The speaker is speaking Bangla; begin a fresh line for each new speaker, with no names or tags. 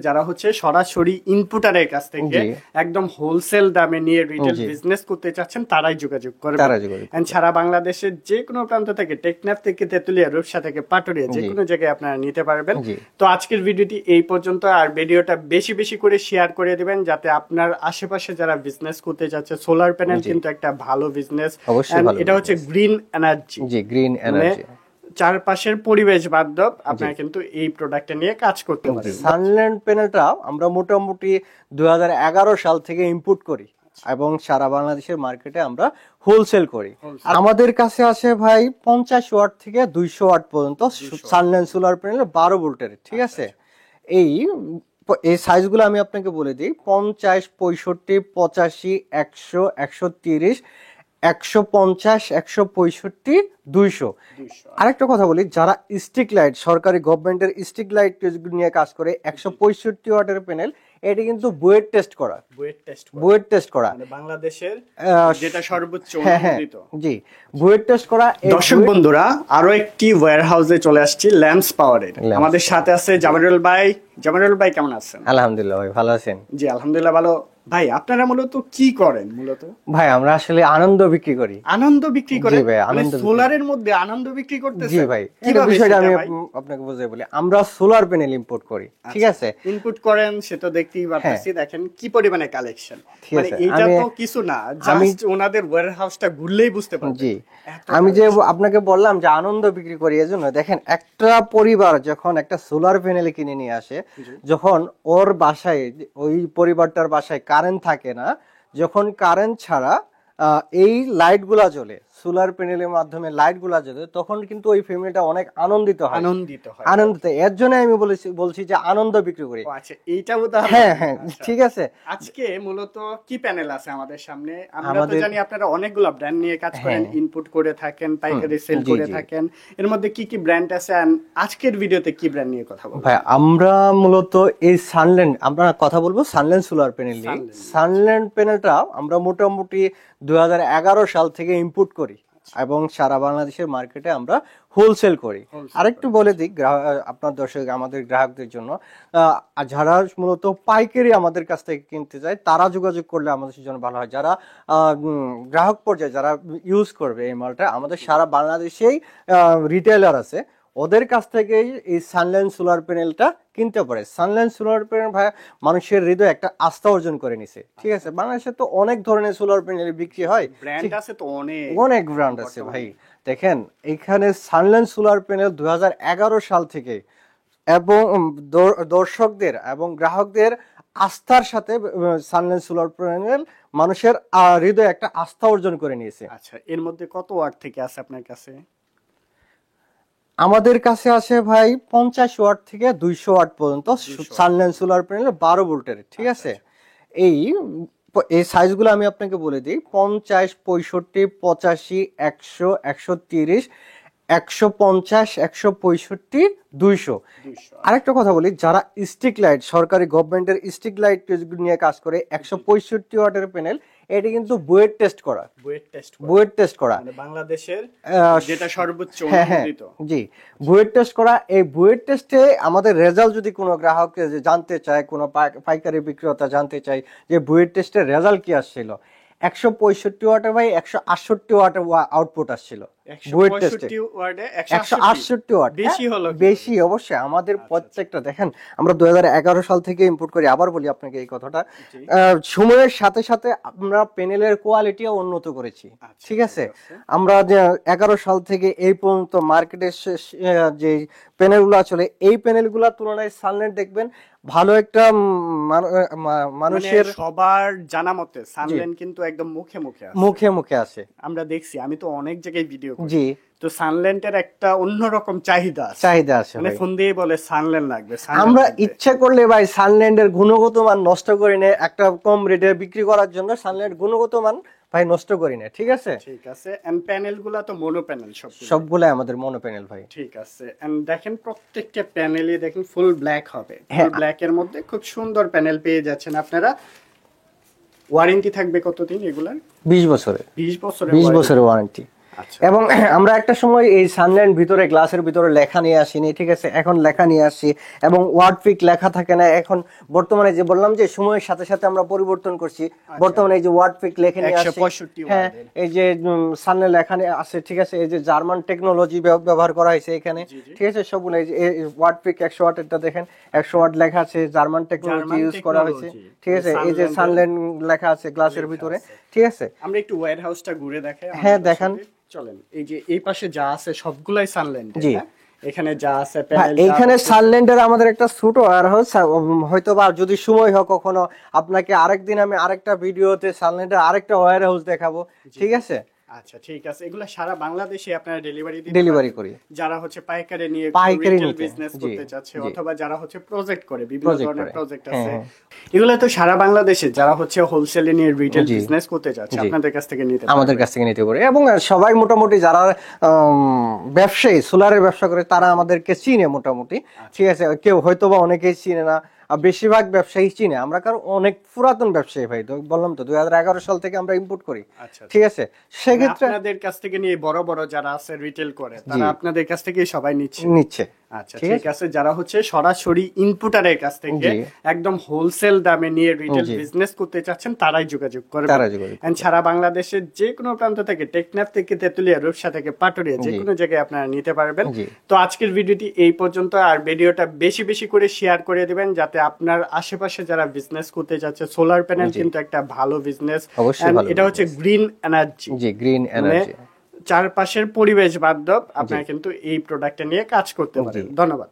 যারা হচ্ছে সরাসরি ইনপুটারের কাছ থেকে একদম হোলসেল দামে নিয়ে রিটেল বিজনেস করতে চাচ্ছেন তারাই যোগাযোগ করবেন। এন্ড সারা বাংলাদেশের যে কোনো প্রান্ত থেকে, টেকনাফ থেকে তেতুলিয়া, রূপসা থেকে পাটুরিয়া, যে কোনো জায়গায় আপনারা নিতে পারবেন। তো আজকের ভিডিওটি এই পর্যন্ত, আর ভিডিওটা বেশি বেশি করে শেয়ার করে দিবেন যাতে আপনার আশেপাশে যারা বিজনেস করতে যাচ্ছে, সোলার প্যানেল কিন্তু একটা ভালো বিজনেস। এটা হচ্ছে গ্রিন এনার্জি, গ্রিন এনার্জি, চারপাশের পরিবেশ বান্ধব। আপনারা কিন্তু এই প্রোডাক্টটা নিয়ে কাজ করতে পারেন।
সানল্যান্ড প্যানেলটা আমরা মোটামুটি 2011 সাল থেকে ইম্পোর্ট করি এবং সারা বাংলাদেশের মার্কেটে আমরা হোলসেল করি। আমাদের কাছে আছে ভাই 50 ওয়াট থেকে 200 ওয়াট পর্যন্ত সানল্যান্ড সোলার প্যানেল 12 ভোল্টের, ঠিক আছে। এই সাইজগুলো আমি আপনাকে বলে দিই: 50, 65, 85, 100, 130, 150, 165, 200। আরেকটা কথা বলি, যারা স্ট্রিক লাইট, সরকারি গভর্নমেন্টের স্ট্রিক লাইট নিয়ে কাজ করে, 165 ওয়াটের প্যানেল, এটি কিন্তু বুয়েট টেস্ট করা, বুয়েট টেস্ট করা,
মানে বাংলাদেশের যেটা সর্বোচ্চ
অনুমোদিত। জি, বুয়েট টেস্ট করা।
দর্শক বন্ধুরা, আরো একটি ওয়্যার হাউসে চলে আসছি, ল্যাম্পস পাওয়ারের। আমাদের সাথে আছে জামিরুল ভাই। জামিরুল ভাই কেমন আছেন?
আলহামদুলিল্লাহ ভাই, ভালো আছেন?
জি আলহামদুলিল্লাহ ভালো। ভাই আপনারা মূলত কি করেন? মূলত
ভাই আমরা আসলে আনন্দ বিক্রি করি।
আনন্দ বিক্রি করেন? জি ভাই, আনন্দ। সোলারের মধ্যে আনন্দ বিক্রি করতেছেন?
জি ভাই, এই বিষয়টা আমি আপনাকে বুঝিয়ে বলি। আমরা সোলার প্যানেল ইম্পোর্ট করি, ঠিক আছে।
ইম্পোর্ট করেন সে তো দেখতেই পাচ্ছি, দেখেন কি পরিমাণে কালেকশন। মানে এটা তো কিছু না, জাস্ট ওনাদের ওয়্যার হাউসটা ঘুরলেই বুঝতে পারবেন।
জি, আমি যে আপনাকে বললাম যে আনন্দ বিক্রি করি, এজন্য দেখেন একটা পরিবার যখন একটা সোলার প্যানেল কিনে নিয়ে আসে, যখন ওর বাসায়, ওই পরিবারটার বাসায় কারেন্ট থাকে না, যখন কারেন্ট ছাড়া এই লাইট গুলা জ্বলে, সোলার প্যানেলের মাধ্যমে লাইট গুলা জ্বলে, তখন কিন্তু ওই ফ্যামিলিটা অনেক আনন্দিত হয়। এর জন্য আমি বলছি যে আনন্দ বিক্রি করি।
আচ্ছা, এইটা উদাহরণ।
হ্যাঁ হ্যাঁ, ঠিক আছে।
আজকে মূলত কি প্যানেল আছে আমাদের সামনে? আমরা তো জানি আপনারা অনেকগুলো ব্র্যান্ড নিয়ে কাজ করেন, ইনপুট করে থাকেন, পাইকারি সেল করে থাকেন। এর মধ্যে কি কি ব্র্যান্ড আছে? আজকের ভিডিওতে কি ব্র্যান্ড নিয়ে কথা বলবো?
ভাই আমরা মূলত এই সানল্যান্ড, আমরা কথা বলবো সানল্যান্ড সোলার প্যানেল নিয়ে। সানল্যান্ড প্যানেলটা আমরা মোটামুটি 2011 সাল থেকে ইম্পোর্ট করি এবং সারা বাংলাদেশের মার্কেটে আমরা হোলসেল করি। আরেকটু বলে দিই আপনার দর্শক, আমাদের গ্রাহকদের জন্য, যারা মূলত পাইকারি আমাদের কাছ থেকে কিনতে চায় তারা যোগাযোগ করলে আমাদের জন্য ভালো হয়। যারা গ্রাহক পর্যায়ে যারা ইউজ করবে এই মালটা, আমাদের সারা বাংলাদেশেই রিটেলার আছে, ওদের কাছ থেকেই এই সানল্যান্ড সোলার প্যানেলটা কিনতে পারে। সানল্যান্ড সোলার প্যানেল ভাই মানুষের হৃদয়ে একটা আস্থা অর্জন করে নিছে, ঠিক আছে। বাংলাদেশে তো অনেক ধরনের সোলার প্যানেল বিক্রি হয়,
ব্র্যান্ড আছে তো
অনেক ব্র্যান্ড আছে ভাই। দেখেন এখানে সানল্যান্ড সোলার প্যানেল 2011 সাল থেকে এবং দর্শকদের এবং গ্রাহকদের আস্থার সাথে সানল্যান্ড সোলার প্যানেল মানুষের হৃদয়ে একটা আস্থা অর্জন করে নিয়েছে।
আচ্ছা, এর মধ্যে কত ওয়াট থেকে আছে আপনার কাছে?
আমাদের কাছে আছে ভাই 50 ওয়াট থেকে 200 ওয়াট পর্যন্ত সানল্যান্ড সোলার প্যানেল 12 ভোল্টের, ঠিক আছে। এই সাইজগুলো আমি আপনাকে বলে দিই: 50, 65, 85, 100, 130, 150, 165, 200। আরেকটা কথা বলি, যারা স্ট্রিক লাইট, সরকারি গভর্নমেন্টের স্ট্রিক লাইট নিয়ে কাজ করে, 165 ওয়াটের প্যানেল, এটি কিন্তু বুয়েট টেস্ট করা, বুয়েট টেস্ট করা,
মানে বাংলাদেশের যেটা সর্বোচ্চ
অনুমোদিত। জি, বুয়েট টেস্ট করা। এই বুয়েট টেস্টে আমাদের রেজাল্ট যদি কোনো গ্রাহক জানতে চায়, কোনো পাইকারি বিক্রেতা জানতে চায় যে বুয়েট টেস্টের রেজাল্ট কি আসছিল, 165 ওয়াটের ভাই 168 ওয়াটের আউটপুট আসছিল বুয়েট টেস্টে। 168 ওয়াট বেশি অবশ্যই। আমাদের প্রত্যেকটা দেখেন, আমরা 2011 সাল থেকে ইম্পোর্ট করি। আবার বলি আপনাকে এই কথাটা, সময়ের সাথে সাথে আমরা প্যানেলের কোয়ালিটিও উন্নত করেছি, ঠিক আছে। আমরা 11 সাল থেকে এই পর্যন্ত মার্কেটে যে প্যানেলগুলো চলে, এই প্যানেলগুলোর তুলনায় সানল্যান্ড দেখবেন ভালো একটা মানুষের
সবার জানা মতে সানল্যান্ড কিন্তু একদম মুখে মুখে আছে। আমরা দেখছি, আমি তো অনেক জায়গায় ভিডিও করি। জি, তো সানল্যান্ডের একটা অন্যরকম চাহিদা আছে, মানে ফোন দিয়ে বলে সানল্যান্ড লাগবে।
আমরা ইচ্ছা করলে ভাই সানল্যান্ডের গুণগত মান নষ্ট করি না, একটা কম রেটে বিক্রি করার জন্য সানল্যান্ড গুণগত মান ভাই নষ্ট করি না, ঠিক আছে।
ঠিক আছে। এন্ড প্যানেলগুলো তো মোনো প্যানেল,
সবগুলাই আমাদের মোনো প্যানেল ভাই,
ঠিক আছে। এন্ড দেখেন প্রত্যেকটা প্যানেলই দেখেন ফুল ব্ল্যাক হবে, ফুল ব্ল্যাক এর মধ্যে খুব সুন্দর প্যানেল পেয়ে যাচ্ছেন আপনারা। ওয়ারেন্টি থাকবে কতদিন এগুলার?
20 বছরের।
20 বছরের
20 বছরের ওয়ারেন্টি। এবং আমরা একটা সময় এই সানল্যান্ড ভিতরে গ্লাসের ভিতরে লেখা নিয়ে আসিনি, ঠিক আছে, এখন লেখা নিয়ে আসছি এবং ওয়ার্ড পিক লেখা থাকে না। এখন বর্তমানে যে বললাম যে সময়ের সাথে সাথে আমরা পরিবর্তন করছি, বর্তমানে এই যে ওয়ার্ড পিক লেখে নিয়ে আসছি, হ্যাঁ এই যে সামনে লেখা আছে, ঠিক আছে, এই যে জার্মান টেকনোলজি ব্যবহার করা হয়েছে এখানে, ঠিক আছে, সবগুলো এই যে ওয়ার্ড পিক 100 ওয়াট এটা দেখেন 100 ওয়াট লেখা আছে, জার্মান টেকনোলজি ইউজ করা হয়েছে, ঠিক আছে, এই যে সানল্যান্ড লেখা আছে গ্লাসের ভিতরে, ঠিক আছে।
আমরা একটু ওয়্যার হাউসটা ঘুরে দেখাই।
হ্যাঁ দেখান,
চলেন। এই যে এই পাশে যা আছে সবগুলাই সানল্যান্ড।
জি,
এখানে যা আছে
এইখানে সানল্যান্ডের আমাদের একটা ছোট ওয়্যারহাউস, হয়তো বা যদি সময় হয় কখনো আপনাকে আরেকদিন আমি আরেকটা ভিডিওতে সানল্যান্ডের আরেকটা ওয়্যারহাউস দেখাবো, ঠিক আছে।
আচ্ছা ঠিক আছে, এগুলো সারা বাংলাদেশে আপনারা
ডেলিভারি করি।
যারা হচ্ছে পাইকারি নিয়ে
রিটেল
বিজনেস করতে চাচ্ছে, অথবা যারা হচ্ছে প্রজেক্ট করে, বিভিন্ন ধরনের প্রজেক্ট আছে, এগুলো তো সারা বাংলাদেশে যারা হচ্ছে হোলসেলে নিয়ে রিটেল বিজনেস করতে চাচ্ছে আপনাদের কাছ থেকে নিতে,
আমাদের কাছ থেকে নিতে পারে। এবং সবাই মোটামুটি যারা ব্যবসায়ী সোলারের ব্যবসা করে তারা আমাদেরকে চিনে মোটামুটি, ঠিক আছে, কেউ হয়তো বা অনেকেই চিনে না, বেশিরভাগ ব্যবসায়ী চিনে। আমরা কারণ অনেক পুরাতন ব্যবসায়ী ভাই, তো বললাম তো 2011 সাল থেকে আমরা ইম্পোর্ট করি, ঠিক আছে। সেক্ষেত্রে
আপনাদের কাছ থেকে নিয়ে বড় বড় যারা আছে রিটেল করে তারা আপনাদের কাছ থেকে সবাই নিচ্ছে। আচ্ছা ঠিক আছে, যারা হচ্ছে সরাসরি ইনপুটারের কাছ থেকে একদম হোলসেল দামে নিয়ে রিটেল বিজনেস করতে চাচ্ছেন তারাই যোগাযোগ করবেন। এন্ড সারা বাংলাদেশের যে কোনো প্রান্ত থেকে, টেকনাফ থেকে তেতুলিয়া, রূপসা থেকে পাটুরিয়া, যে কোনো জায়গায় আপনারা নিতে পারবেন। তো আজকের ভিডিওটি এই পর্যন্ত, আর ভিডিওটা বেশি বেশি করে শেয়ার করে দিবেন যাতে আপনার আশেপাশে যারা বিজনেস করতে যাচ্ছে, সোলার প্যানেল কিন্তু একটা ভালো বিজনেস, এটা হচ্ছে গ্রিন এনার্জি,
গ্রিন এনার্জি,
চারপাশের পরিবেশ বান্ধব, আপনারা কিন্তু এই প্রোডাক্টটা নিয়ে কাজ করতে পারেন। ধন্যবাদ।